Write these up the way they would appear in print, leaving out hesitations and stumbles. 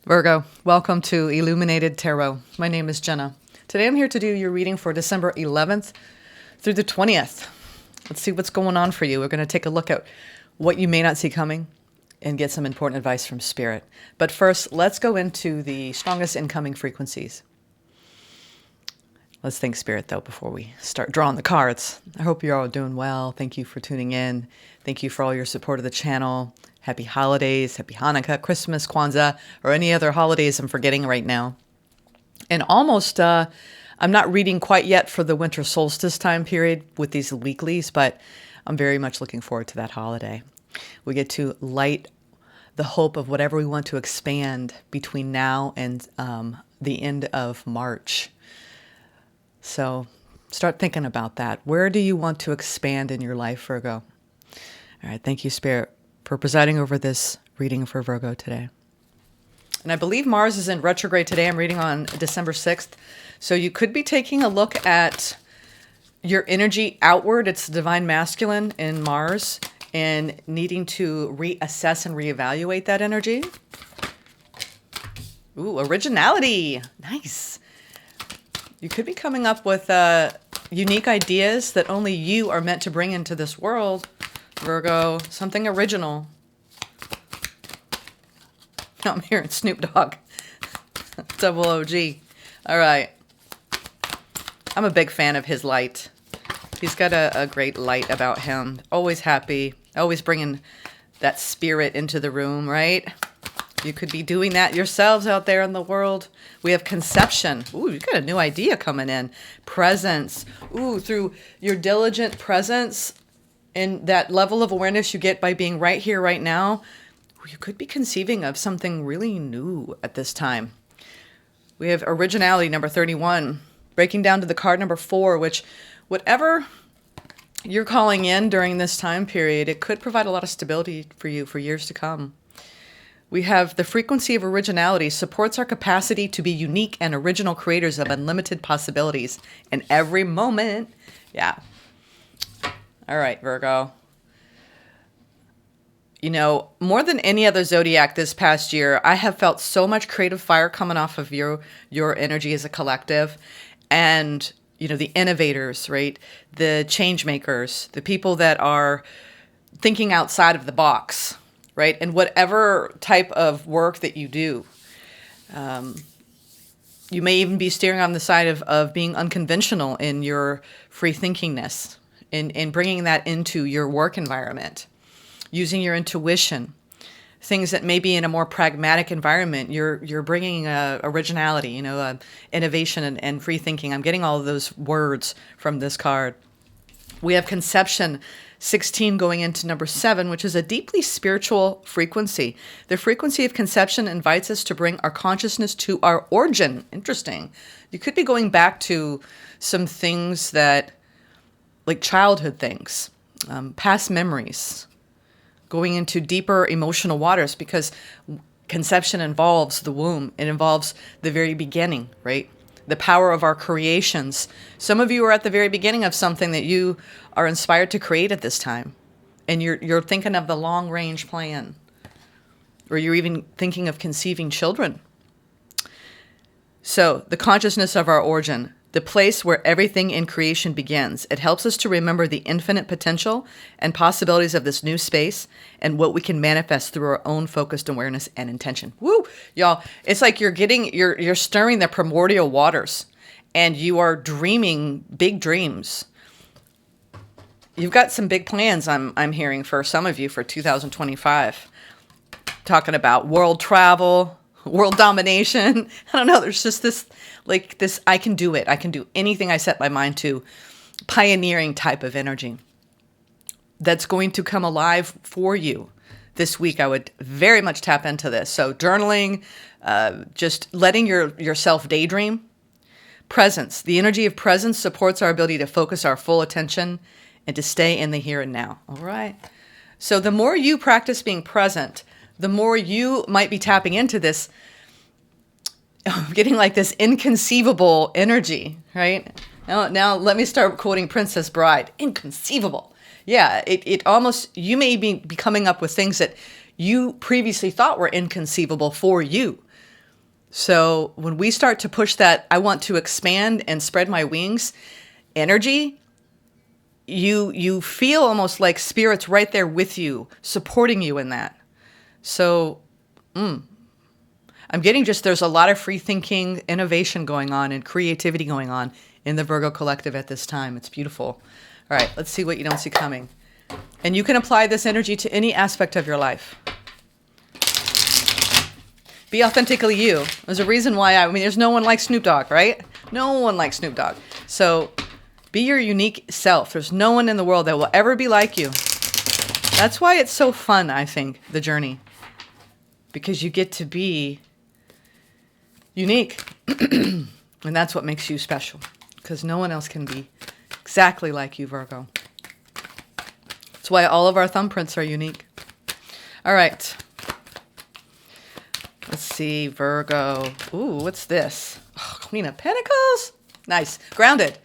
Virgo, welcome to Illuminated Tarot. My name is Jenna. Today I'm here to do your reading for December 11th through the 20th. Let's see what's going on for you. We're going to take a look at what you may not see coming and get some important advice from Spirit. But first, let's go into the strongest incoming frequencies. Let's thank Spirit, though, before we start drawing the cards. I hope you're all doing well. Thank you for tuning in. Thank you for all your support of the channel. Happy holidays, happy Hanukkah, Christmas, Kwanzaa, or any other holidays I'm forgetting right now. And almost, I'm not reading quite yet for the winter solstice time period with these weeklies, but I'm very much looking forward to that holiday. We get to light the hope of whatever we want to expand between now and the end of March. So start thinking about that. Where do you want to expand in your life, Virgo? All right, thank you, Spirit, for presiding over this reading for Virgo today. And I believe Mars is in retrograde today. I'm reading on December 6th. So you could be taking a look at your energy outward. It's divine masculine in Mars and needing to reassess and reevaluate that energy. Ooh, originality. Nice. You could be coming up with unique ideas that only you are meant to bring into this world. Virgo, something original. I'm hearing Snoop Dogg. Double OG. All right. I'm a big fan of his light. He's got a great light about him. Always happy. Always bringing that spirit into the room, right? You could be doing that yourselves out there in the world. We have conception. Ooh, you got a new idea coming in. Presence. Ooh, through your diligent presence and that level of awareness you get by being right here, right now, you could be conceiving of something really new at this time. We have originality, number 31, breaking down to the card number 4, which whatever you're calling in during this time period, it could provide a lot of stability for you for years to come. We have the frequency of originality supports our capacity to be unique and original creators of unlimited possibilities in every moment. Yeah. All right, Virgo. You know, more than any other zodiac this past year, I have felt so much creative fire coming off of your energy as a collective. And, you know, the innovators, right? The change makers, the people that are thinking outside of the box, right? And whatever type of work that you do. You may even be steering on the side of being unconventional in your free thinkingness. In bringing that into your work environment, using your intuition, things that may be in a more pragmatic environment, you're bringing originality, you know, innovation and free thinking. I'm getting all of those words from this card. We have conception 16 going into number 7, which is a deeply spiritual frequency. The frequency of conception invites us to bring our consciousness to our origin. Interesting. You could be going back to some things that, like childhood things, past memories, going into deeper emotional waters, because conception involves the womb. It involves the very beginning, right? The power of our creations. Some of you are at the very beginning of something that you are inspired to create at this time. And you're thinking of the long range plan, or you're even thinking of conceiving children. So the consciousness of our origin, the place where everything in creation begins. It helps us to remember the infinite potential and possibilities of this new space and what we can manifest through our own focused awareness and intention. Woo! Y'all, it's like you're stirring the primordial waters and you are dreaming big dreams. You've got some big plans, I'm hearing, for some of you for 2025. Talking about world travel, world domination. I don't know. There's just this, I can do it. I can do anything I set my mind to. Pioneering type of energy that's going to come alive for you this week. I would very much tap into this. So journaling, just letting yourself daydream. Presence. The energy of presence supports our ability to focus our full attention and to stay in the here and now. All right. So the more you practice being present, the more you might be tapping into this, getting like this inconceivable energy, right? Now let me start quoting Princess Bride. Inconceivable. Yeah, it almost, you may be coming up with things that you previously thought were inconceivable for you. So when we start to push that, I want to expand and spread my wings energy, you feel almost like spirit's right there with you, supporting you in that. So I'm getting just, there's a lot of free thinking, innovation going on and creativity going on in the Virgo collective at this time. It's beautiful. All right, let's see what you don't see coming. And you can apply this energy to any aspect of your life. Be authentically you. There's a reason why, there's no one like Snoop Dogg, right? No one likes Snoop Dogg. So be your unique self. There's no one in the world that will ever be like you. That's why it's so fun, I think, the journey. Because you get to be unique. And that's what makes you special. Because no one else can be exactly like you, Virgo. That's why all of our thumbprints are unique. All right. Let's see, Virgo. Ooh, what's this? Oh, Queen of Pentacles. Nice. Grounded.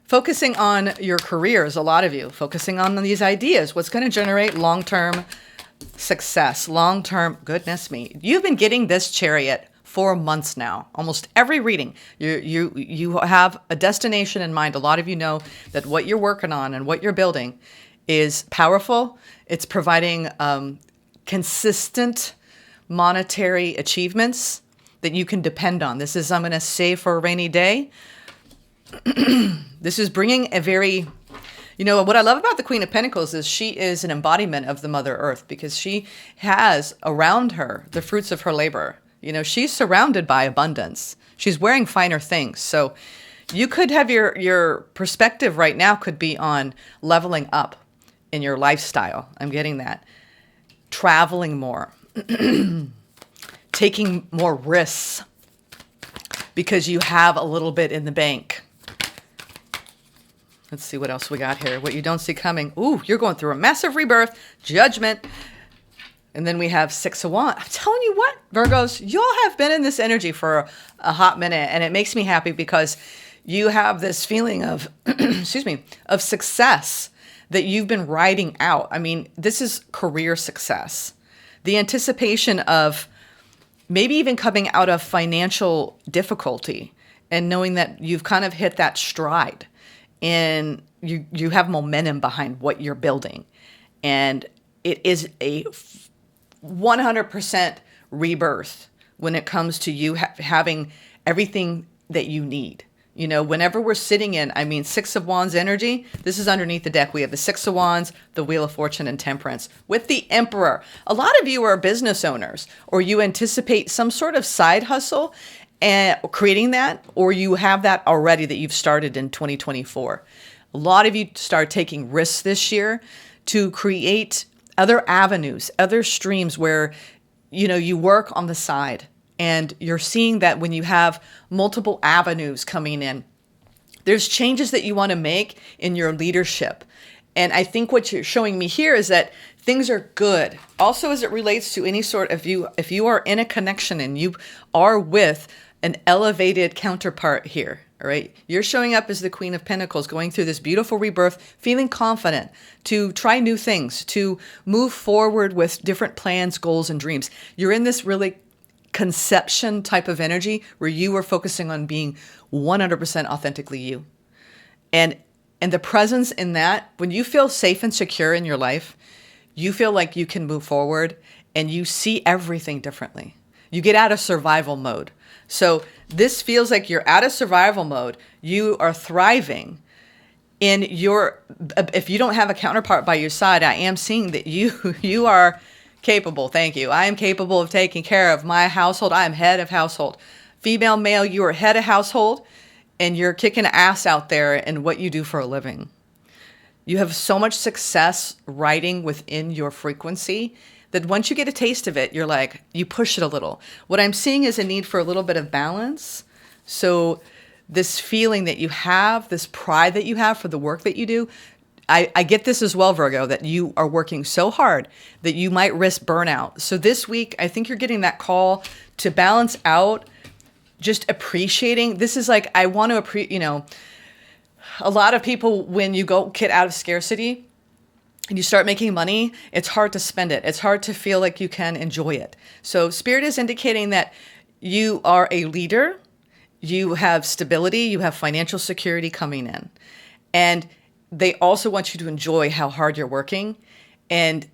Focusing on your careers, a lot of you. Focusing on these ideas. What's going to generate long-term success? Long-term, goodness me. You've been getting this Chariot for months now. Almost every reading. You have a destination in mind. A lot of you know that what you're working on and what you're building is powerful. It's providing consistent monetary achievements that you can depend on. This is, I'm going to save for a rainy day. This is bringing a very, what I love about the Queen of Pentacles is she is an embodiment of the Mother Earth because she has around her the fruits of her labor. She's surrounded by abundance. She's wearing finer things. So you could have your perspective right now could be on leveling up in your lifestyle. I'm getting that. Traveling more. Taking more risks because you have a little bit in the bank. Let's see what else we got here. What you don't see coming. Ooh, you're going through a massive rebirth, judgment. And then we have Six of Wands. I'm telling you what, Virgos, y'all have been in this energy for a hot minute. And it makes me happy because you have this feeling of, excuse me, of success that you've been riding out. This is career success. The anticipation of maybe even coming out of financial difficulty and knowing that you've kind of hit that stride and you have momentum behind what you're building. And it is a 100% rebirth when it comes to you having everything that you need. Whenever we're sitting in, Six of Wands energy, this is underneath the deck. We have the Six of Wands, the Wheel of Fortune, and Temperance with the Emperor. A lot of you are business owners or you anticipate some sort of side hustle and creating that, or you have that already that you've started in 2024. A lot of you start taking risks this year to create other avenues, other streams where, you work on the side. And you're seeing that when you have multiple avenues coming in, there's changes that you want to make in your leadership. And I think what you're showing me here is that things are good. Also, as it relates to any sort of if you are in a connection and you are with an elevated counterpart here, all right? You're showing up as the Queen of Pentacles, going through this beautiful rebirth, feeling confident to try new things, to move forward with different plans, goals, and dreams. You're in this really conception type of energy where you are focusing on being 100% authentically you. And the presence in that, when you feel safe and secure in your life, you feel like you can move forward and you see everything differently. You get out of survival mode. So this feels like you're out of survival mode. You are thriving in if you don't have a counterpart by your side, I am seeing that you are capable. Thank you. I am capable of taking care of my household. I am head of household. Female, male, you are head of household and you're kicking ass out there in what you do for a living. You have so much success riding within your frequency that once you get a taste of it, you're like, you push it a little. What I'm seeing is a need for a little bit of balance. So this feeling that you have, this pride that you have for the work that you do, I get this as well, Virgo, that you are working so hard that you might risk burnout. So this week, I think you're getting that call to balance out, just appreciating. This is like, I want to appreciate, a lot of people, when you get out of scarcity and you start making money, it's hard to spend it. It's hard to feel like you can enjoy it. So Spirit is indicating that You are a leader. You have stability. You have financial security coming in. And they also want you to enjoy how hard you're working and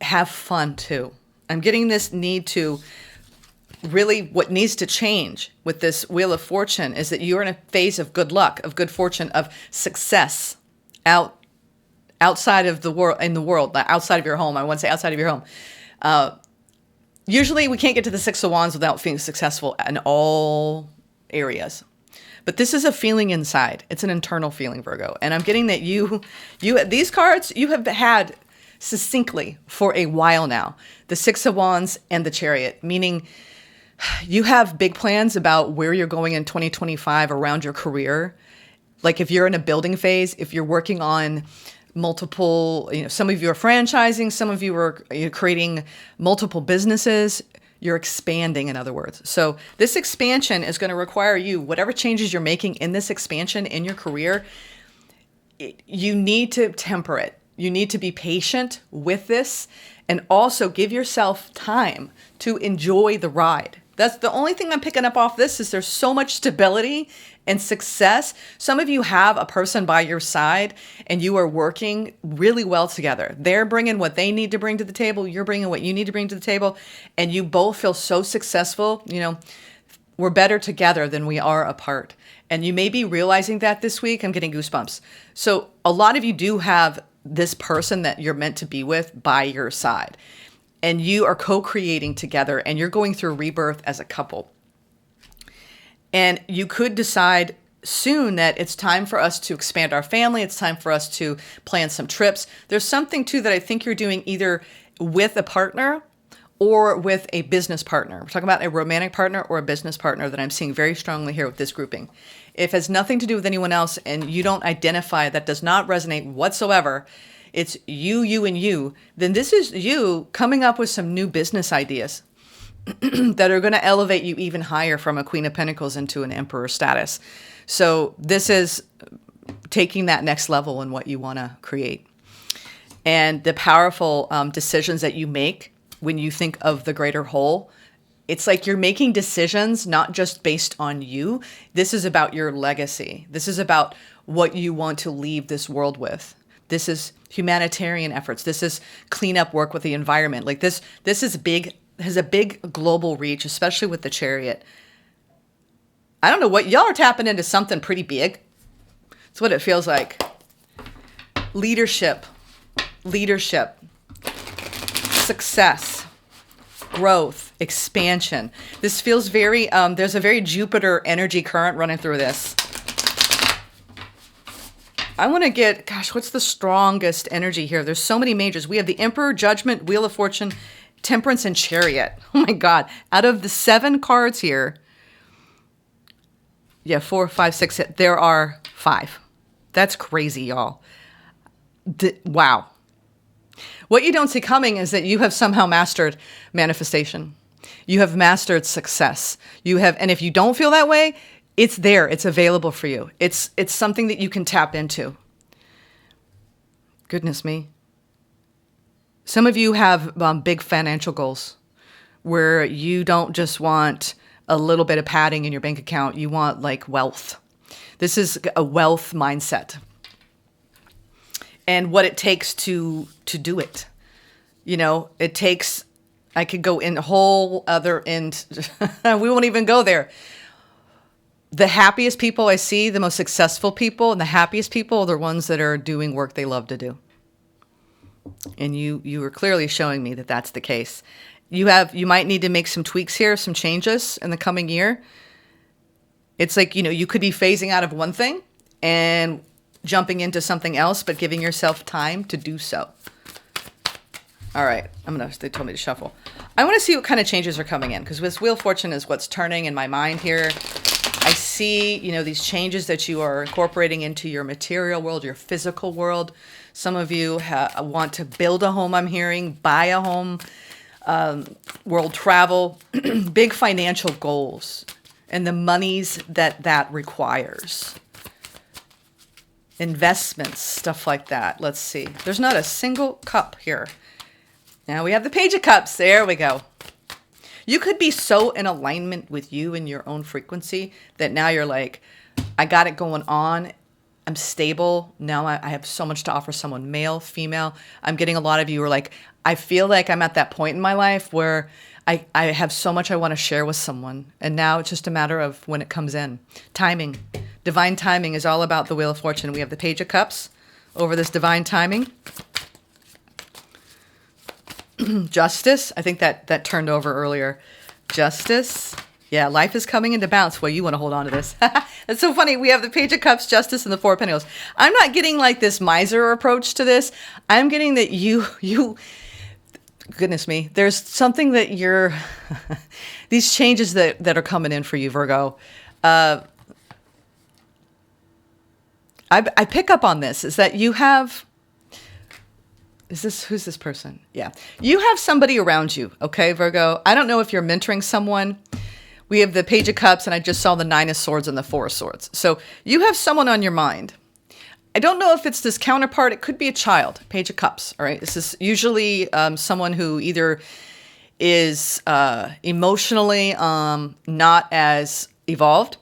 have fun too. I'm getting this need to really, what needs to change with this Wheel of Fortune is that you're in a phase of good luck, of good fortune, of success outside of the world, in the world, outside of your home. I want to say outside of your home. Usually we can't get to the Six of Wands without being successful in all areas. But this is a feeling inside. It's an internal feeling, Virgo. And I'm getting that these cards you have had succinctly for a while now. The Six of Wands and the Chariot, meaning you have big plans about where you're going in 2025 around your career. Like if you're in a building phase, if you're working on multiple, some of you are franchising, some of you are creating multiple businesses, you're expanding, in other words. So this expansion is going to require you, whatever changes you're making in this expansion in your career, you need to temper it. You need to be patient with this and also give yourself time to enjoy the ride. That's the only thing I'm picking up off this is there's so much stability and success. Some of you have a person by your side and you are working really well together. They're bringing what they need to bring to the table. You're bringing what you need to bring to the table. And you both feel so successful. We're better together than we are apart. And you may be realizing that this week. I'm getting goosebumps. So a lot of you do have this person that you're meant to be with by your side. And you are co-creating together and you're going through rebirth as a couple. And you could decide soon that it's time for us to expand our family. It's time for us to plan some trips. There's something too that I think you're doing either with a partner or with a business partner. We're talking about a romantic partner or a business partner that I'm seeing very strongly here with this grouping. If it has nothing to do with anyone else and you don't identify, that does not resonate whatsoever, it's you, and you, then this is you coming up with some new business ideas that are going to elevate you even higher from a Queen of Pentacles into an Emperor status. So this is taking that next level in what you want to create. And the powerful decisions that you make when you think of the greater whole, it's like you're making decisions not just based on you. This is about your legacy. This is about what you want to leave this world with. This is humanitarian efforts. This is cleanup work with the environment. Like this is big, has a big global reach, especially with the Chariot. I don't know what, y'all are tapping into something pretty big. That's what it feels like. Leadership, success, growth, expansion. This feels very, there's a very Jupiter energy current running through this. I want to get, gosh, what's the strongest energy here? There's so many majors. We have the Emperor, Judgment, Wheel of Fortune, Temperance, and Chariot. Oh my God. Out of the 7 cards here, 4, 5, 6, there are 5. That's crazy, y'all. Wow. What you don't see coming is that you have somehow mastered manifestation. You have mastered success. And if you don't feel that way, it's there. It's available for you. It's something that you can tap into. Goodness me. Some of you have big financial goals where you don't just want a little bit of padding in your bank account. You want like wealth. This is a wealth mindset. And what it takes to do it. It takes, I could go in a whole other end. We won't even go there. The happiest people I see, the most successful people, and the happiest people are the ones that are doing work they love to do. And you are clearly showing me that that's the case. You might need to make some tweaks here, some changes in the coming year. It's like, you could be phasing out of one thing and jumping into something else, but giving yourself time to do so. All right, they told me to shuffle. I want to see what kind of changes are coming in, because this Wheel of Fortune is what's turning in my mind here. I see, these changes that you are incorporating into your material world, your physical world. Some of you want to build a home, I'm hearing, buy a home, world travel, big financial goals, and the monies that requires. Investments, stuff like that. Let's see. There's not a single cup here. Now we have the Page of Cups. There we go. You could be so in alignment with you and your own frequency that now you're like, I got it going on. I'm stable. Now I have so much to offer someone, male, female. I'm getting a lot of you who are like, I feel like I'm at that point in my life where I have so much I want to share with someone. And now it's just a matter of when it comes in. Timing. Divine timing is all about the Wheel of Fortune. We have the Page of Cups over this divine timing. Justice. I think that turned over earlier. Justice. Yeah, life is coming into balance. Well, you want to hold on to this. That's so funny. We have the Page of Cups, Justice, and the Four of Pentacles. I'm not getting like this miser approach to this. I'm getting that you, goodness me, there's something that you're, these changes that are coming in for you, Virgo. I pick up on this, is that you have, who's this person? Yeah. You have somebody around you, okay, Virgo? I don't know if you're mentoring someone. We have the Page of Cups, and I just saw the Nine of Swords and the Four of Swords. So you have someone on your mind. I don't know if it's this counterpart. It could be a child. Page of Cups, all right? This is usually someone who either is emotionally not as evolved,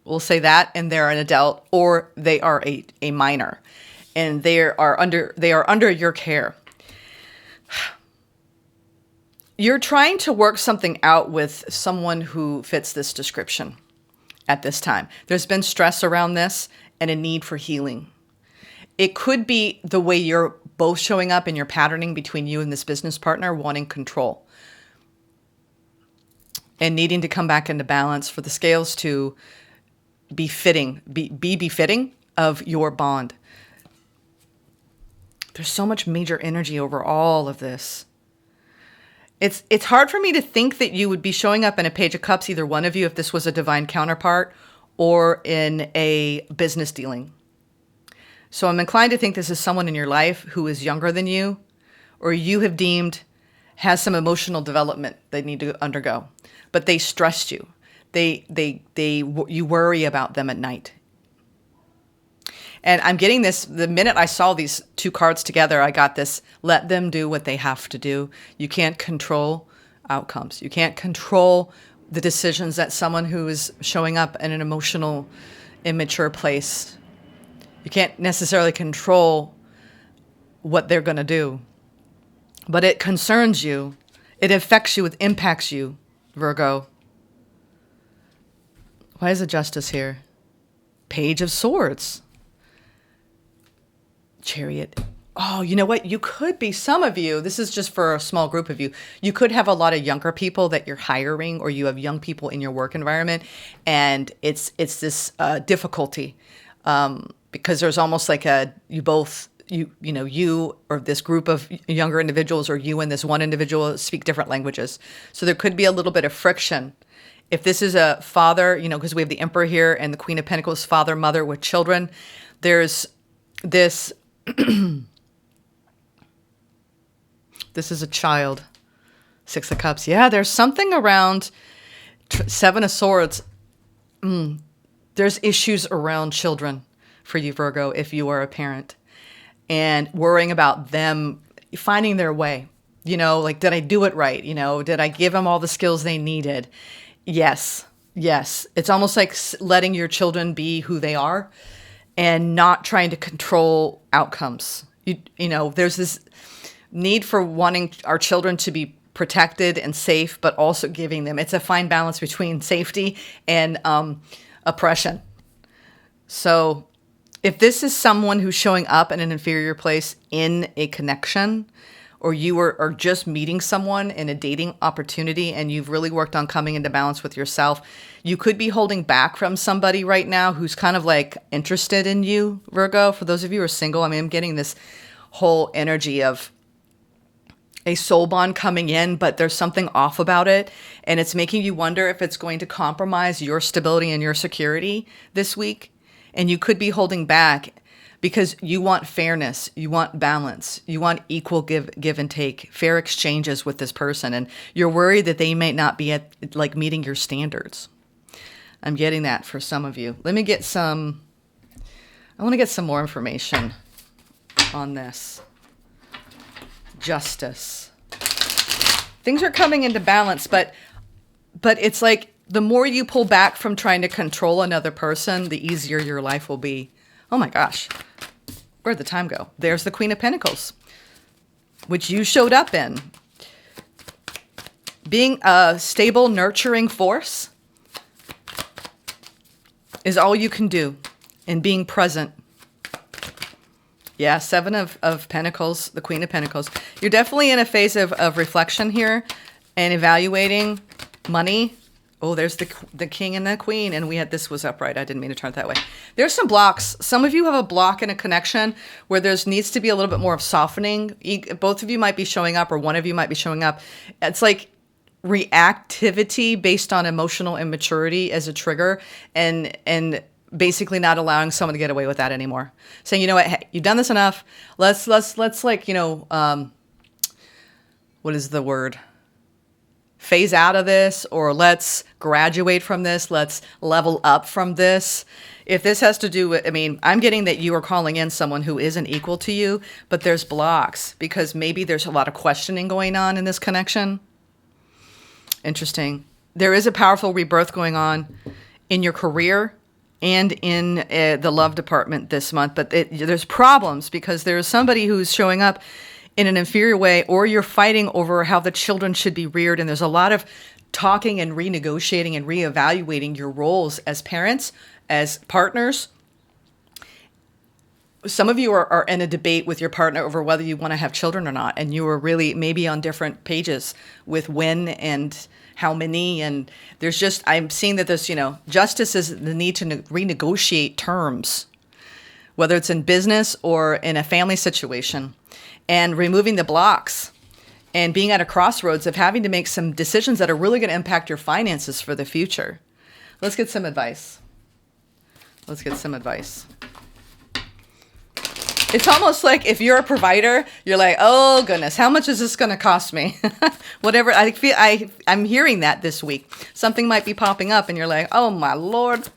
we'll say that, and they're an adult, or they are a minor, and they are under your care. You're trying to work something out with someone who fits this description at this time. There's been stress around this and a need for healing. It could be the way you're both showing up in your patterning between you and this business partner, wanting control and needing to come back into balance for the scales to be befitting of your bond. There's so much major energy over all of this. It's hard for me to think that you would be showing up in a Page of Cups, either one of you, if this was a divine counterpart, or in a business dealing. So I'm inclined to think this is someone in your life who is younger than you, or you have deemed has some emotional development they need to undergo, but they stressed you. You worry about them at night. And I'm getting this, the minute I saw these two cards together, I got this, let them do what they have to do. You can't control outcomes. You can't control the decisions that someone who is showing up in an emotional, immature place. You can't necessarily control what they're going to do. But it concerns you. It affects you. It impacts you, Virgo. Why is the Justice here? Page of Swords. Chariot. Oh, you know what? You could be, some of you, this is just for a small group of you, you could have a lot of younger people that you're hiring, or you have young people in your work environment, and it's this difficulty because there's almost like you or this group of younger individuals, or you and this one individual speak different languages. So there could be a little bit of friction. If this is a father, because we have the Emperor here and the Queen of Pentacles, father, mother with children, there's this... This is a child. Six of Cups. Yeah, there's something around Seven of Swords. There's issues around children for you, Virgo, if you are a parent. And worrying about them finding their way. Like, did I do it right? Did I give them all the skills they needed? Yes. It's almost like letting your children be who they are and not trying to control outcomes. There's this need for wanting our children to be protected and safe, but also giving them, it's a fine balance between safety and oppression. So if this is someone who's showing up in an inferior place in a connection, or you are just meeting someone in a dating opportunity and you've really worked on coming into balance with yourself, you could be holding back from somebody right now who's kind of like interested in you, Virgo. For those of you who are single, I'm getting this whole energy of a soul bond coming in, but there's something off about it. And it's making you wonder if it's going to compromise your stability and your security this week. And you could be holding back because you want fairness, you want balance, you want equal give and take, fair exchanges with this person. And you're worried that they may not be at meeting your standards. I'm getting that for some of you. I want to get some more information on this. Justice. Things are coming into balance, but But it's like the more you pull back from trying to control another person, the easier your life will be. Oh my gosh. Where'd the time go? There's the Queen of Pentacles, which you showed up in. Being a stable, nurturing force is all you can do, and being present. Yeah, Seven of Pentacles, the Queen of Pentacles. You're definitely in a phase of reflection here and evaluating money. Oh, there's the King and the Queen, and this was upright. I didn't mean to turn it that way. There's some blocks. Some of you have a block in a connection where needs to be a little bit more of softening. Both of you might be showing up, or one of you might be showing up. It's like reactivity based on emotional immaturity as a trigger, and basically not allowing someone to get away with that anymore. Saying, you know what, hey, you've done this enough. Let's like, what is the word? Phase out of this, or let's graduate from this. Let's level up from this. If this has to do with, I'm getting that you are calling in someone who isn't equal to you, but there's blocks because maybe there's a lot of questioning going on in this connection. Interesting. There is a powerful rebirth going on in your career and in the love department this month, but there's problems because there's somebody who's showing up in an inferior way, or you're fighting over how the children should be reared. And there's a lot of talking and renegotiating and reevaluating your roles as parents, as partners. Some of you are in a debate with your partner over whether you want to have children or not. And you are really maybe on different pages with when and how many. And I'm seeing that there's, justice is the need to renegotiate terms, whether it's in business or in a family situation. And removing the blocks and being at a crossroads of having to make some decisions that are really going to impact your finances for the future. Let's get some advice. It's almost like if you're a provider, you're like, oh goodness, how much is this going to cost me? Whatever. I'm hearing that this week. Something might be popping up and you're like, oh my Lord.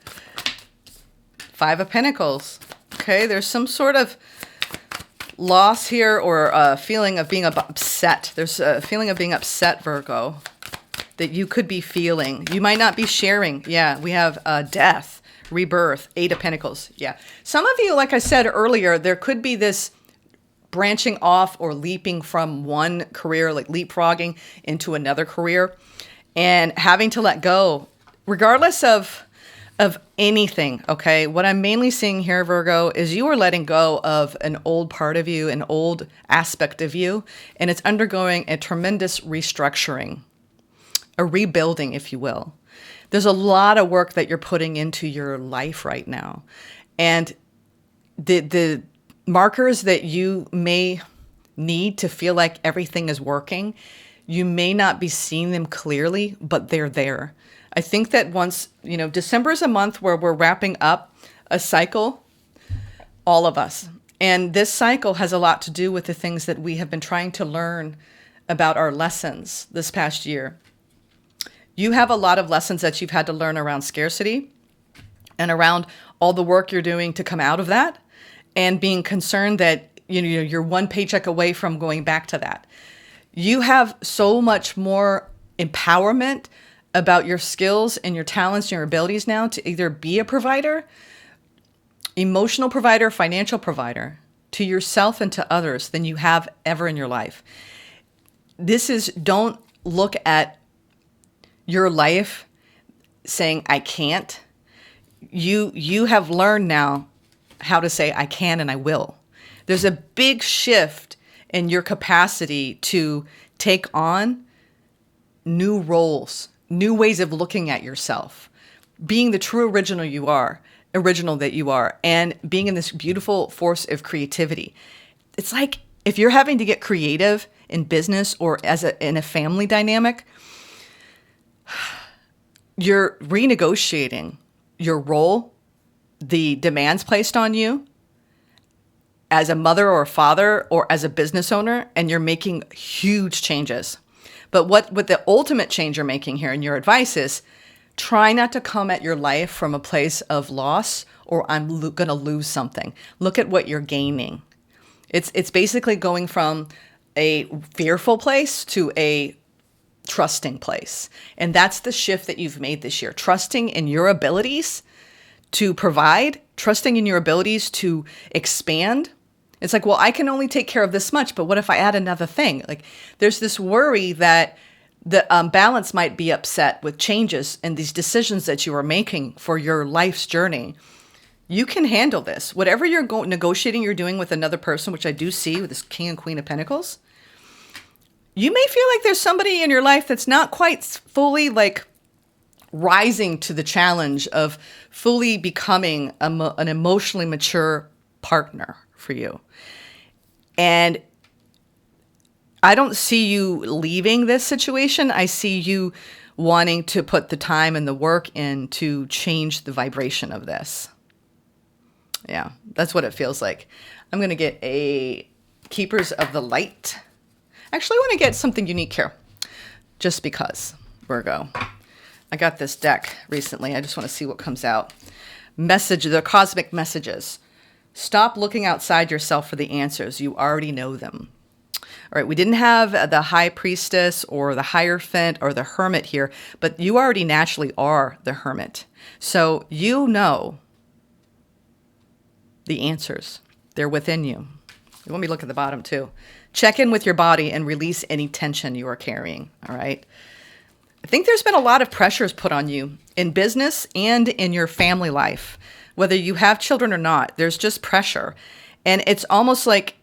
Five of Pentacles. Okay, there's some sort of loss here, or a feeling of being upset. There's a feeling of being upset, Virgo, that you could be feeling. You might not be sharing. Yeah, we have death, rebirth, Eight of Pentacles. Yeah. Some of you, like I said earlier, there could be this branching off or leaping from one career, like leapfrogging into another career, and having to let go, regardless of anything, okay? What I'm mainly seeing here, Virgo, is you are letting go of an old part of you, an old aspect of you, and it's undergoing a tremendous restructuring, a rebuilding, if you will. There's a lot of work that you're putting into your life right now. And the markers that you may need to feel like everything is working, you may not be seeing them clearly, but they're there. I think that once, December is a month where we're wrapping up a cycle, all of us. And this cycle has a lot to do with the things that we have been trying to learn about our lessons this past year. You have a lot of lessons that you've had to learn around scarcity and around all the work you're doing to come out of that, and being concerned that you're one paycheck away from going back to that. You have so much more empowerment about your skills and your talents and your abilities now to either be a provider, emotional provider, financial provider to yourself and to others than you have ever in your life. Don't look at your life saying, I can't. You have learned now how to say, I can and I will. There's a big shift in your capacity to take on new roles, new ways of looking at yourself, being the true original that you are, and being in this beautiful force of creativity. It's like if you're having to get creative in business or in a family dynamic, you're renegotiating your role, the demands placed on you as a mother or a father or as a business owner, and you're making huge changes. But what the ultimate change you're making here, and your advice is, try not to come at your life from a place of loss or I'm going to lose something. Look at what you're gaining. It's basically going from a fearful place to a trusting place. And that's the shift that you've made this year. Trusting in your abilities to provide, trusting in your abilities to expand. It's like, well, I can only take care of this much, but what if I add another thing? Like, there's this worry that the balance might be upset with changes and these decisions that you are making for your life's journey. You can handle this. Whatever you're negotiating, you're doing with another person, which I do see with this King and Queen of Pentacles. You may feel like there's somebody in your life that's not quite fully like rising to the challenge of fully becoming an emotionally mature partner for you. And I don't see you leaving this situation. I see you wanting to put the time and the work in to change the vibration of this. Yeah, that's what it feels like. I'm going to get a Keepers of the Light. Actually, I want to get something unique here, just because, Virgo. I got this deck recently. I just want to see what comes out. The cosmic messages. Stop looking outside yourself for the answers. You already know them. All right, we didn't have the High Priestess or the Hierophant or the Hermit here, but you already naturally are the Hermit. So you know the answers. They're within you. Let me look at the bottom too. Check in with your body and release any tension you are carrying, all right? I think there's been a lot of pressures put on you in business and in your family life. Whether you have children or not, there's just pressure. And it's almost like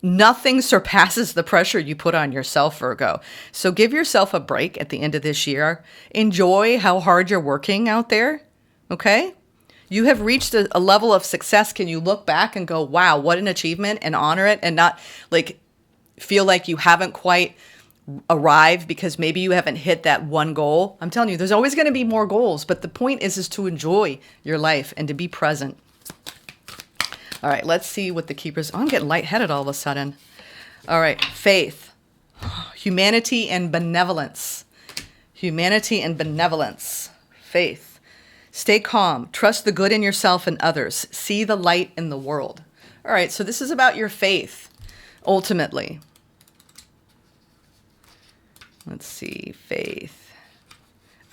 nothing surpasses the pressure you put on yourself, Virgo. So give yourself a break at the end of this year. Enjoy how hard you're working out there, okay? You have reached a level of success. Can you look back and go, wow, what an achievement, and honor it, and not like feel like you haven't quite arrived because maybe you haven't hit that one goal? I'm telling you, there's always going to be more goals, but the point is to enjoy your life and to be present. All right, let's see what the Keepers... Oh, I'm getting lightheaded all of a sudden. All right, faith, humanity, and benevolence. Humanity and benevolence. Faith. Stay calm. Trust the good in yourself and others. See the light in the world. All right, so this is about your faith, ultimately. Let's see, faith.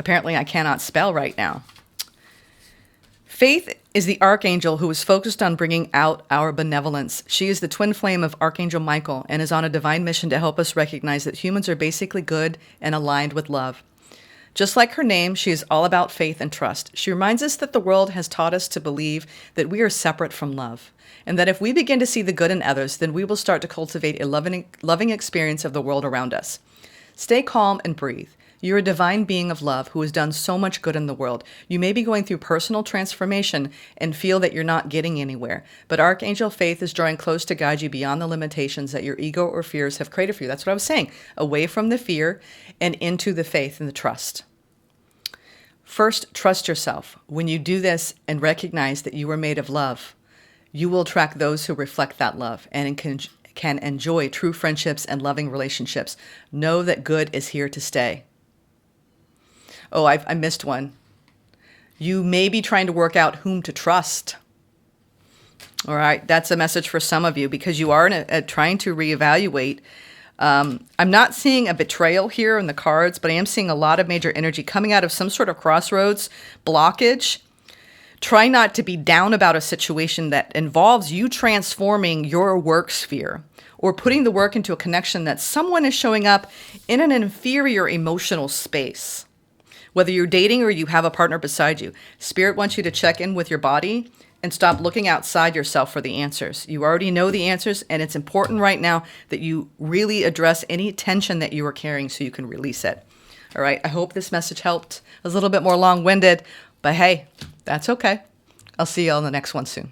Apparently, I cannot spell right now. Faith is the archangel who is focused on bringing out our benevolence. She is the twin flame of Archangel Michael and is on a divine mission to help us recognize that humans are basically good and aligned with love. Just like her name, she is all about faith and trust. She reminds us that the world has taught us to believe that we are separate from love, and that if we begin to see the good in others, then we will start to cultivate a loving experience of the world around us. Stay calm and breathe. You're a divine being of love who has done so much good in the world. You may be going through personal transformation and feel that you're not getting anywhere, but Archangel Faith is drawing close to guide you beyond the limitations that your ego or fears have created for you. That's what I was saying. Away from the fear and into the faith and the trust. First, trust yourself. When you do this and recognize that you are made of love, you will attract those who reflect that love and can enjoy true friendships and loving relationships. Know that good is here to stay. Oh, I missed one. You may be trying to work out whom to trust. All right, that's a message for some of you because you are trying to reevaluate. I'm not seeing a betrayal here in the cards, but I am seeing a lot of major energy coming out of some sort of crossroads, blockage. Try not to be down about a situation that involves you transforming your work sphere or putting the work into a connection that someone is showing up in an inferior emotional space. Whether you're dating or you have a partner beside you, Spirit wants you to check in with your body and stop looking outside yourself for the answers. You already know the answers, and it's important right now that you really address any tension that you are carrying so you can release it. All right, I hope this message helped. It was a little bit more long-winded, but hey, that's okay. I'll see you all in the next one soon.